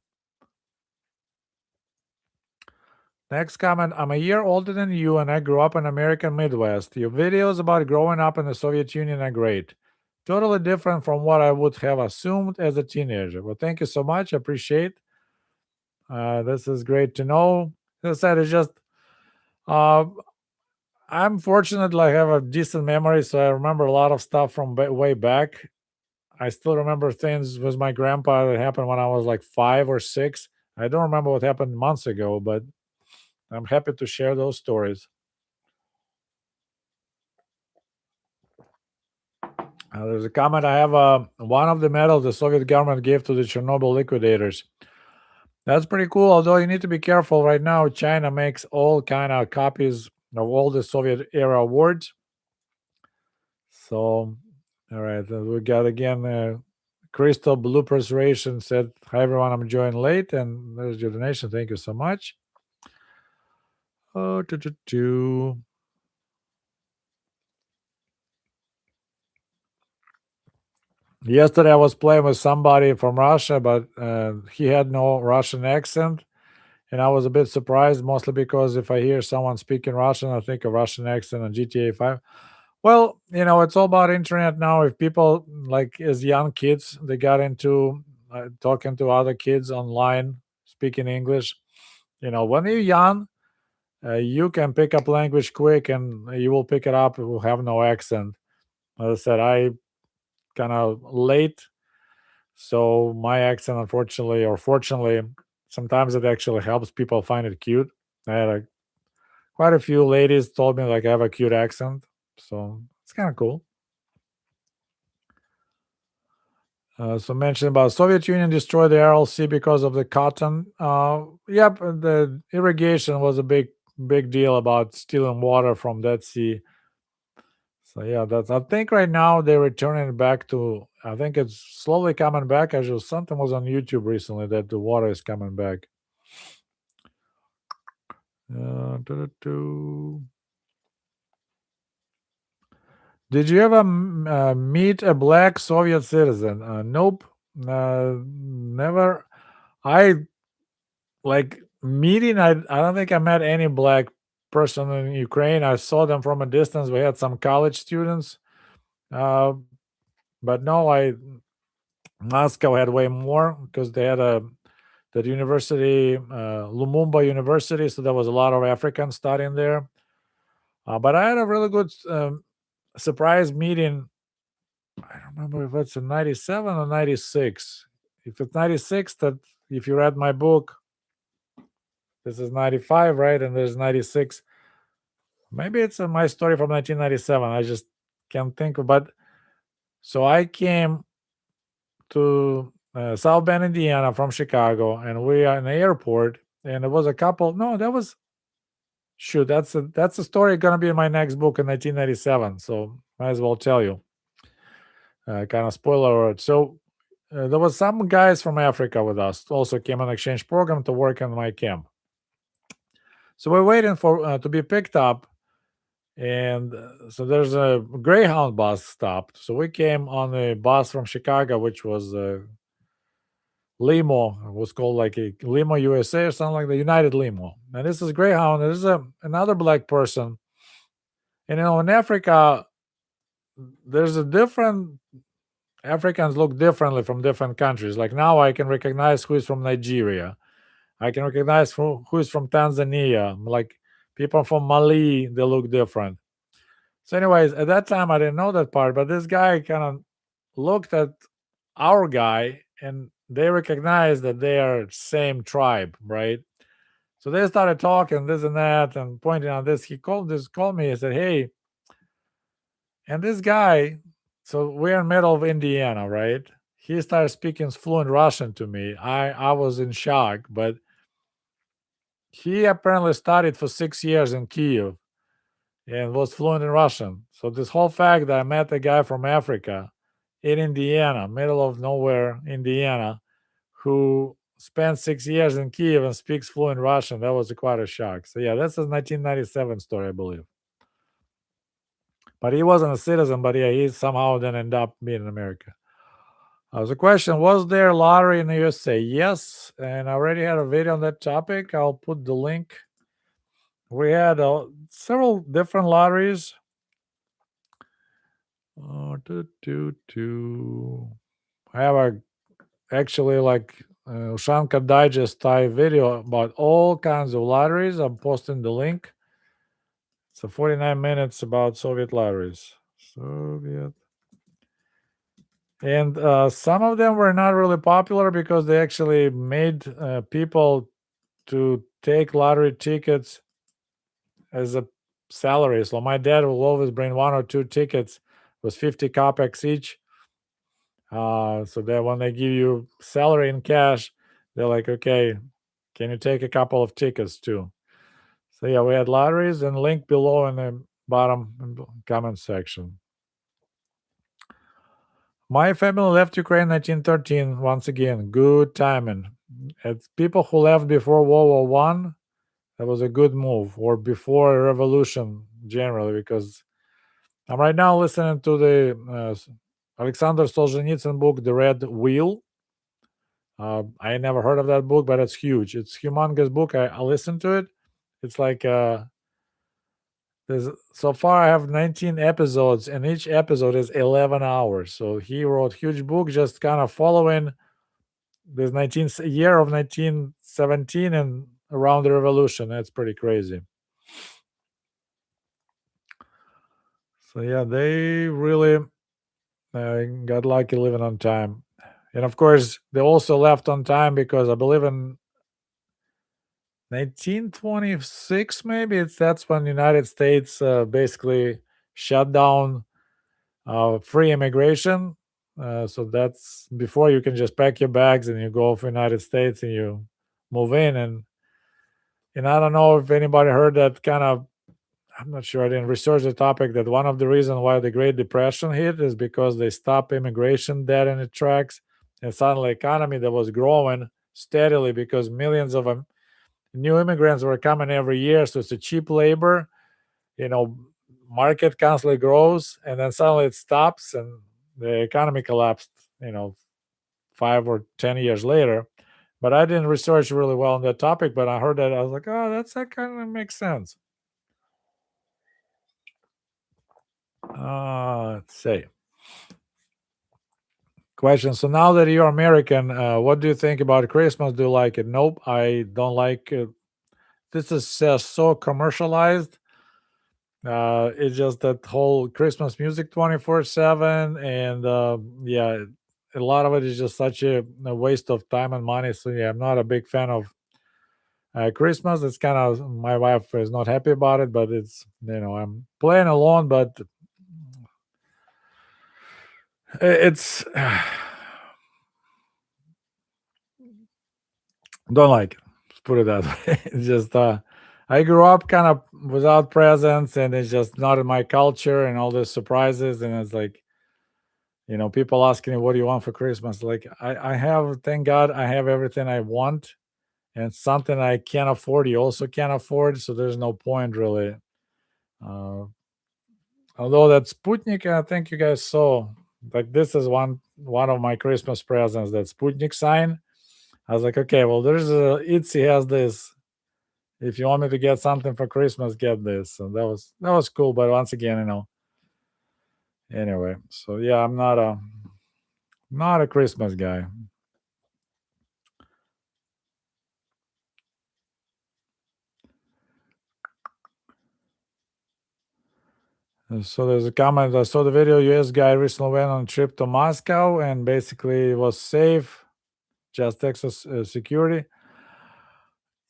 Next comment, I'm a year older than you and I grew up in American Midwest. Your videos about growing up in the Soviet Union are great. Totally different from what I would have assumed as a teenager. Well, thank you so much. I appreciate. This is great to know. As I said, it's just I'm fortunate, I have a decent memory, so I remember a lot of stuff from way back. I still remember things with my grandpa that happened when I was like 5 or 6. I don't remember what happened months ago, but I'm happy to share those stories. There's a comment. I have one of the medals the Soviet government gave to the Chernobyl liquidators. That's pretty cool. Although you need to be careful. Right now, China makes all kind of copies of all the Soviet era awards. So, all right, we got again. Crystal Bloopers Ration said, "Hi everyone, I'm joining late, and there's your donation. Thank you so much." Oh, Yesterday I was playing with somebody from Russia, but he had no Russian accent, and I was a bit surprised, mostly because if I hear someone speaking Russian, I think a Russian accent on GTA 5. Well, it's all about internet now. If people, like as young kids, they got into talking to other kids online, speaking English. When you're young, you can pick up language quick, and you will pick it up. It will have no accent. As I said, I kind of late, so my accent, unfortunately or fortunately, sometimes it actually helps people find it cute. I had quite a few ladies told me like I have a cute accent, so it's kind of cool. So mentioned about Soviet Union destroyed the RLC because of the cotton. Yep, the irrigation was a big deal about stealing water from Dead Sea. So yeah, that's. I think right now they're returning it back to. I think it's slowly coming back. Actually, something was on YouTube recently that the water is coming back. Doo-doo-doo. Did you ever meet a black Soviet citizen? Nope, never. I like meeting. I don't think I met any black person in Ukraine. I saw them from a distance. We had some college students, uh, but no, Moscow had way more because they had that university, Lumumba University. So there was a lot of Africans studying there. But I had a really good surprise meeting. I don't remember if it's in '97 or '96. If it's '96, that if you read my book, this is '95, right? And there's '96. Maybe it's my story from 1997. I just can't think of. But so I came to South Bend, Indiana, from Chicago, and we are in the airport. And there was a couple. No, that was shoot. That's a story gonna be in my next book in 1997. So might as well tell you. Kind of spoiler alert. So there was some guys from Africa with us. Also came on exchange program to work in my camp. So we're waiting for to be picked up, and so there's a Greyhound bus stopped. So we came on a bus from Chicago, which was Limo. It was called like a Limo USA or something like the United Limo. And this is Greyhound. There's another black person. And in Africa, there's a different Africans look differently from different countries. Like now, I can recognize who is from Nigeria. I can recognize who is from Tanzania. Like people from Mali, they look different. So, anyways, at that time, I didn't know that part, but this guy kind of looked at our guy, and they recognized that they are same tribe, right? So they started talking this and that and pointing out this. He called me and said, "Hey," and this guy. So we're in middle of Indiana, right? He started speaking fluent Russian to me. I was in shock, but he apparently studied for 6 years in Kyiv and was fluent in Russian. So this whole fact that I met a guy from Africa in Indiana, middle of nowhere, Indiana, who spent 6 years in Kyiv and speaks fluent Russian, that was quite a shock. So yeah, that's a 1997 story, I believe. But he wasn't a citizen, but yeah, he somehow then ended up being in America. The question, was there lottery in the USA? Yes, and I already had a video on that topic. I'll put the link. We had several different lotteries. I have actually like Ushanka Digest type video about all kinds of lotteries. I'm posting the link. It's a 49 minutes about Soviet lotteries. Soviet. And some of them were not really popular because they actually made people to take lottery tickets as a salary. So my dad will always bring one or two tickets was 50 kopecks each. So that when they give you salary in cash, they're like, okay, can you take a couple of tickets too? So yeah, we had lotteries, and link below in the bottom comment section. My family left Ukraine 1913. Once again, good timing. It's people who left before World War One. That was a good move, or before a revolution generally, because I'm right now listening to the Alexander Solzhenitsyn book, The Red Wheel. I never heard of that book, but it's huge. It's a humongous book. I listened to it. It's like so far I have 19 episodes, and each episode is 11 hours. So he wrote huge book, just kind of following this 19th year of 1917 and around the revolution. That's pretty crazy. So yeah, they really got lucky living on time. And of course, they also left on time because I believe in 1926, maybe that's when the United States basically shut down free immigration. So that's before you can just pack your bags and you go for United States and you move in. And I don't know if anybody heard that kind of. I'm not sure. I didn't research the topic. That one of the reasons why the Great Depression hit is because they stopped immigration dead in its tracks, and suddenly economy that was growing steadily because millions of new immigrants were coming every year. So it's a cheap labor, market constantly grows, and then suddenly it stops and the economy collapsed, 5 or 10 years later. But I didn't research really well on that topic, but I heard that. I was like, oh, that kind of makes sense. Let's see. Question. So now that you're American, what do you think about Christmas? Do you like it? Nope, I don't like it. This is so commercialized. It's just that whole Christmas music 24/7, and yeah, a lot of it is just such a waste of time and money. So yeah, I'm not a big fan of Christmas. It's kind of, my wife is not happy about it, but it's, I'm playing alone, but it's don't like it. Let's put it that way. It's just I grew up kind of without presents, and it's just not in my culture, and all the surprises, and it's like, people asking me, what do you want for Christmas? Like, I have, thank God, I have everything I want, and something I can't afford, you also can't afford, so there's no point really. Although that Sputnik, I think you guys saw, like, this is one of my Christmas presents, that Sputnik sign. I was like, okay, well, there's a Etsy has this. If you want me to get something for Christmas, get this. So that was cool. But once again, anyway. So yeah, I'm not a Christmas guy. So there's a comment. I saw the video. U.S. guy recently went on a trip to Moscow and basically was safe, just Texas security.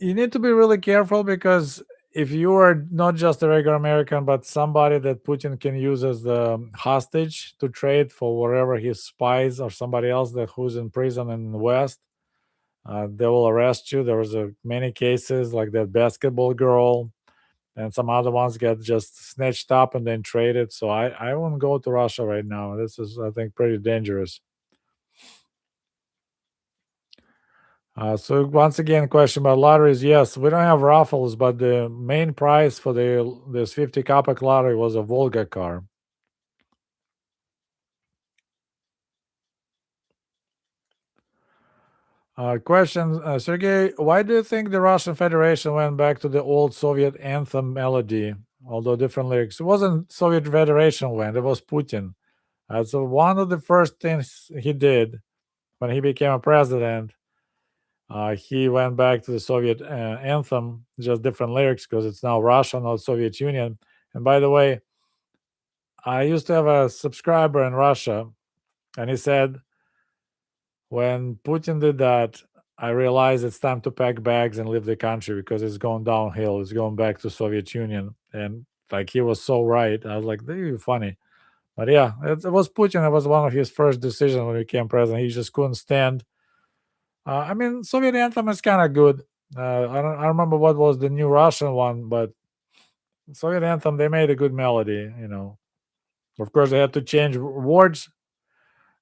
You need to be really careful, because if you are not just a regular American, but somebody that Putin can use as the hostage to trade for wherever he spies, or somebody else who's in prison in the West, they will arrest you. There was many cases like that basketball girl, and some other ones get just snatched up and then traded. So I won't go to Russia right now. This is, I think, pretty dangerous. So once again, question about lotteries. Yes, we don't have raffles, but the main prize for this 50 kopeck lottery was a Volga car. Question, Sergey, why do you think the Russian Federation went back to the old Soviet anthem melody, although different lyrics? It wasn't Soviet Federation went, it was Putin. So one of the first things he did when he became a president, he went back to the Soviet anthem, just different lyrics, because it's now Russia, not Soviet Union. And by the way, I used to have a subscriber in Russia, and he said, when Putin did that, I realized it's time to pack bags and leave the country, because it's going downhill. It's going back to Soviet Union. And like, he was so right. I was like, you're funny. But yeah, it was Putin. It was one of his first decisions when he became president. He just couldn't stand. I mean, Soviet anthem is kind of good. I don't remember what was the new Russian one, but Soviet anthem, they made a good melody. Of course, they had to change words.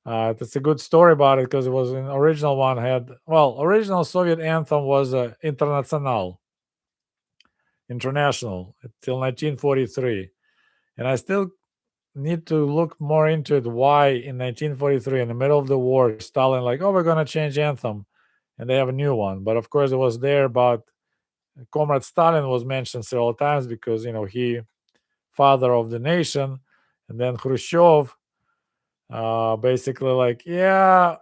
That's a good story about it because it was an original one original Soviet anthem was International, international till 1943, and I still need to look more into it. Why in 1943, in the middle of the war, Stalin like, oh, we're gonna change anthem, and they have a new one. But of course, it was there. But Comrade Stalin was mentioned several times because he father of the nation, and then Khrushchev basically like, yeah,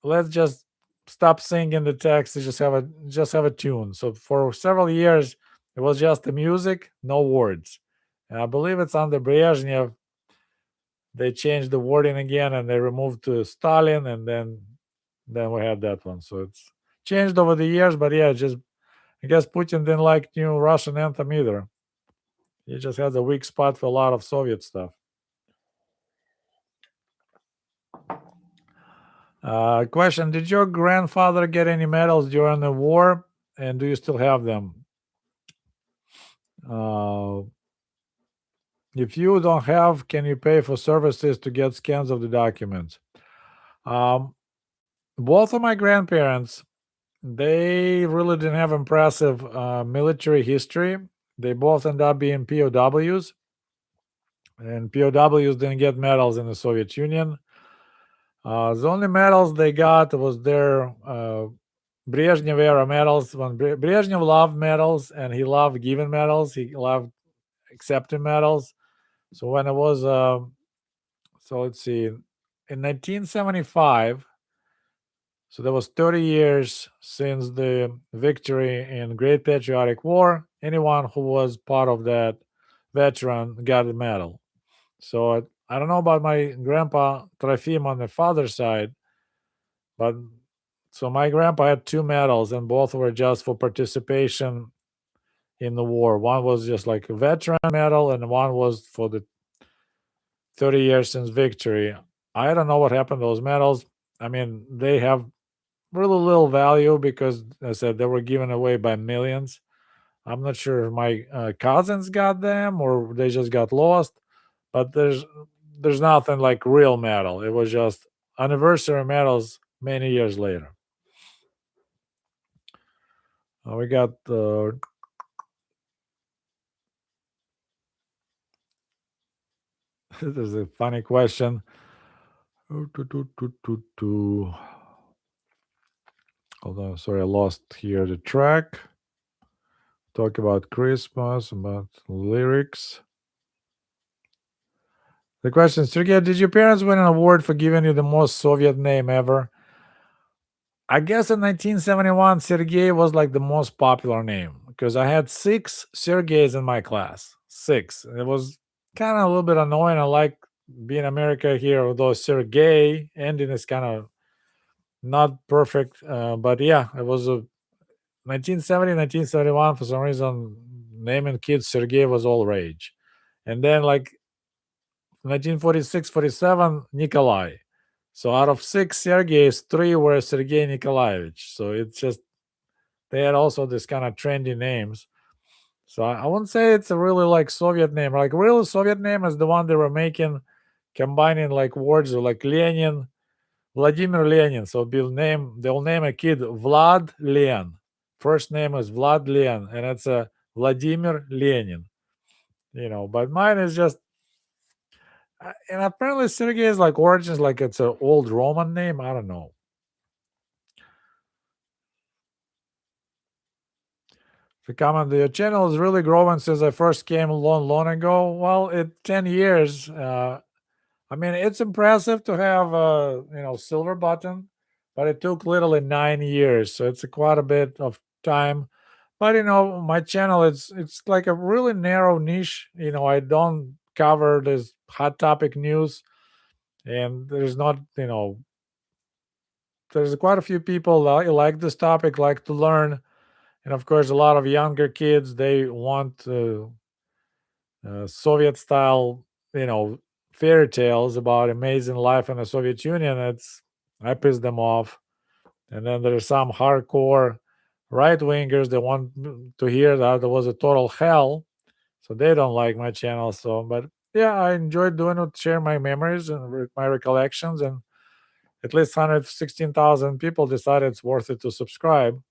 let's just stop singing the text and just have a tune. So for several years it was just the music, no words. And I believe it's under Brezhnev they changed the wording again and they removed to Stalin, and then we had that one. So it's changed over the years, but yeah, just I guess Putin didn't like new Russian anthem either. He just has a weak spot for a lot of Soviet stuff. Question: did your grandfather get any medals during the war, and do you still have them? Uh, if you don't have, can you pay for services to get scans of the documents? Um, both of my grandparents, they really didn't have impressive military history. They both ended up being POWs, and POWs didn't get medals in the Soviet Union. The only medals they got was their Brezhnev era medals. When Brezhnev loved medals and he loved giving medals, he loved accepting medals. So when it was, so let's see, in 1975, so there was 30 years since the victory in Great Patriotic War. Anyone who was part of that veteran got a medal. So I don't know about my grandpa Trofim on the father's side, but so my grandpa had two medals, and both were just for participation in the war. One was just like a veteran medal, and one was for the 30 years since victory. I don't know what happened to those medals. I mean, they have really little value because, as I said, they were given away by millions. I'm not sure if my cousins got them or they just got lost, but there's nothing like real medal. It was just anniversary medals many years later. We got this is a funny question. Hold on, sorry, I lost here the track. Talk about Christmas, about lyrics. The question, Sergey, did your parents win an award for giving you the most Soviet name ever? I guess in 1971, Sergey was like the most popular name because I had 6 Sergeys in my class. 6. It was kind of a little bit annoying. I like being America here, although Sergey ending is kind of not perfect. But yeah, it was a 1970, 1971. For some reason, naming kids Sergey was all rage. And then like 1946, 47, Nikolai. So out of 6 Sergeys, 3 were Sergei Nikolaevich. So it's just they had also this kind of trendy names. So I wouldn't say it's a really like Soviet name. Like real Soviet name is the one they were making, combining like words like Lenin, Vladimir Lenin. So they'll name a kid Vlad Len. First name is Vlad Len, and it's a Vladimir Lenin. But mine is just and apparently Sergey is like origins like it's an old Roman name. I don't know. The comment, the channel is really growing since I first came long ago. Well, 10 years. I mean, it's impressive to have a silver button, but it took literally 9 years, so it's quite a bit of time. But my channel it's like a really narrow niche. I don't cover this hot topic news, and there's not there's quite a few people that like this topic, like to learn, and of course, a lot of younger kids they want Soviet style, fairy tales about amazing life in the Soviet Union, I piss them off. And then there's some hardcore right wingers that want to hear that there was a total hell, so they don't like my channel. So, but yeah, I enjoyed doing it, share my memories and my recollections, and at least 116,000 people decided it's worth it to subscribe.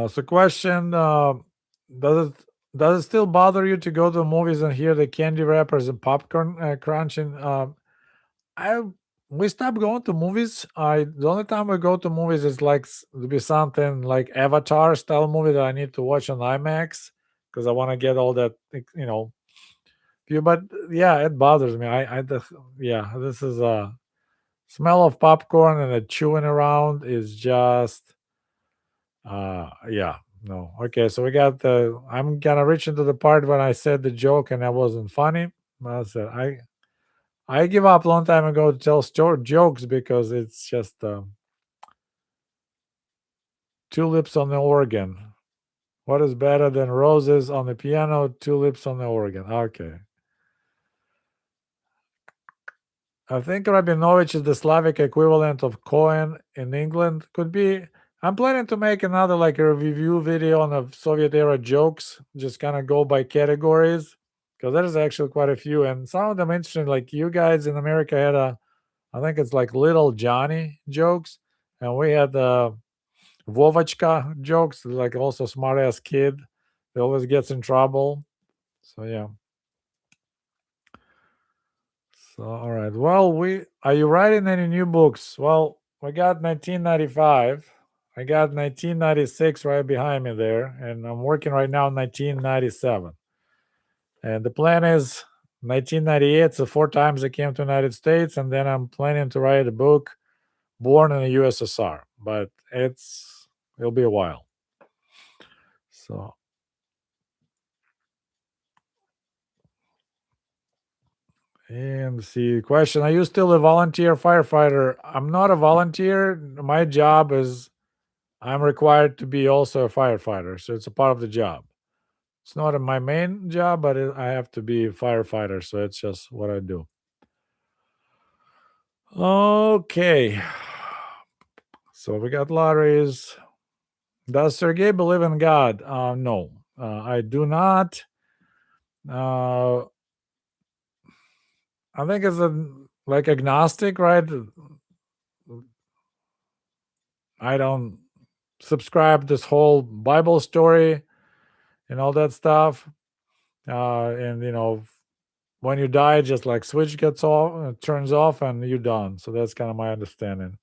So, question: Does it does it still bother you to go to movies and hear the candy wrappers and popcorn crunching? I We stopped going to movies. I The only time we go to movies is like to be something like Avatar style movie that I need to watch on IMAX because I want to get all that view. But yeah, it bothers me. Yeah, this is a smell of popcorn and the chewing around is just yeah, no. Okay, so we got the I'm gonna reach into the part when I said the joke and that wasn't funny. I said I give up a long time ago to tell jokes because it's just tulips on the organ. What is better than roses on the piano? Tulips on the organ. Okay. I think Rabinovich is the Slavic equivalent of Cohen in England. Could be. I'm planning to make another like a review video on the Soviet era jokes, just kind of go by categories because there's actually quite a few, and some of them interesting. Like you guys in America had I think it's like Little Johnny jokes, and we had Vovachka jokes, like also smart ass kid that always gets in trouble. So yeah. So all right. Well, we are you writing any new books? Well, we got 1995. I got 1996 right behind me there, and I'm working right now on 1997. And the plan is 1998. So 4 times I came to the United States, and then I'm planning to write a book born in the USSR. But it'll be a while. So and see question: are you still a volunteer firefighter? I'm not a volunteer. My job is I'm required to be also a firefighter, so it's a part of the job. It's not my main job, but I have to be a firefighter, so it's just what I do. Okay, so we got lotteries. Does Sergey believe in God? No, I do not. Uh, I think it's like agnostic, right? I don't subscribe this whole Bible story and all that stuff. And when you die, just like switch gets off, turns off, and you're done. So that's kind of my understanding.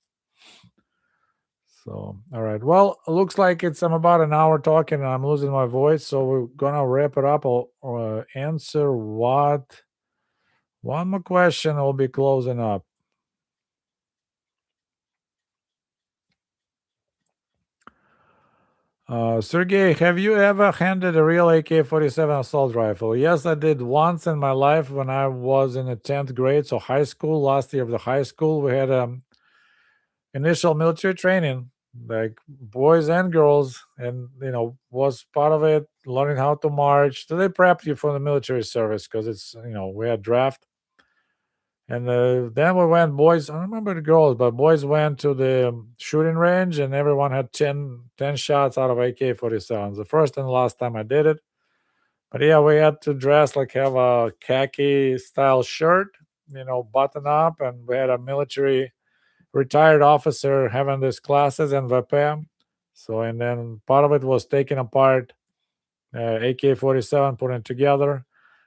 So all right, well, it looks like I'm about an hour talking, and I'm losing my voice. So we're gonna wrap it up. I'll answer one more question. I'll be closing up. Sergey, have you ever handled a real AK-47 assault rifle? Yes, I did once in my life when I was in the 10th grade, so high school, last year of the high school. We had initial military training, like boys and girls, and was part of it, learning how to march. So they prepped you for the military service because it's we had draft. And then we went, boys. I don't remember the girls, but boys went to the shooting range, and everyone had 10 shots out of AK-47s. The first and last time I did it. But yeah, we had to dress like have a khaki style shirt, button up, and we had a military retired officer having these classes in VP. So, and then part of it was taking apart AK-47, putting it together.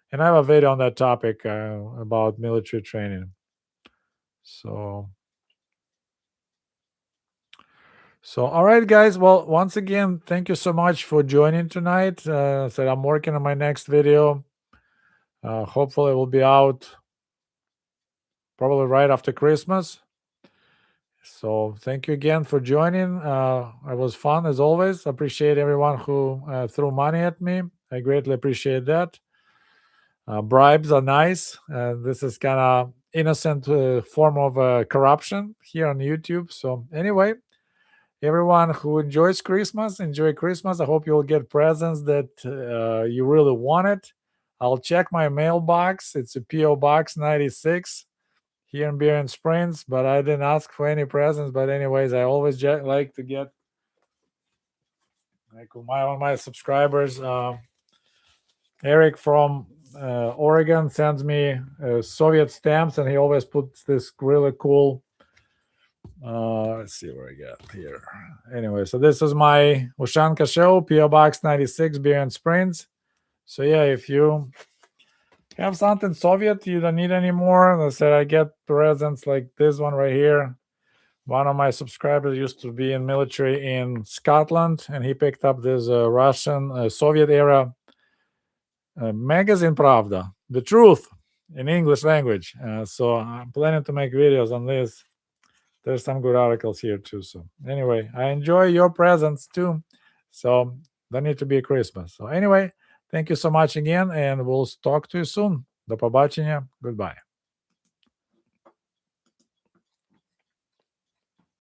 And I have a video on that topic about military training. So, all right, guys. Well, once again, thank you so much for joining tonight. Said I'm working on my next video. Hopefully, it will be out probably right after Christmas. So, thank you again for joining. It was fun as always. Appreciate everyone who threw money at me. I greatly appreciate that. Bribes are nice. This is kind of innocent form of corruption here on YouTube. So, anyway. everyone who enjoys Christmas, enjoy Christmas. I hope you'll get presents that you really wanted. I'll check my mailbox. It's a PO Box 96 here in Bering Springs, but I didn't ask for any presents. But anyways, I always like to get like one of my subscribers, Eric from Oregon, sends me Soviet stamps, and he always puts this really cool. Let's see where I got here. Anyway, so this is my Ushanka Show, PO Box 96, Bering Springs. So yeah, if you have something Soviet you don't need anymore, I said I get presents like this one right here. One of my subscribers used to be in military in Scotland, and he picked up this Russian Soviet era magazine Pravda, the truth in English language. So I'm planning to make videos on this. There's some good articles here too. So anyway, I enjoy your presents too. So don't need to be Christmas. So anyway, thank you so much again, and we'll talk to you soon. До побачення. Goodbye.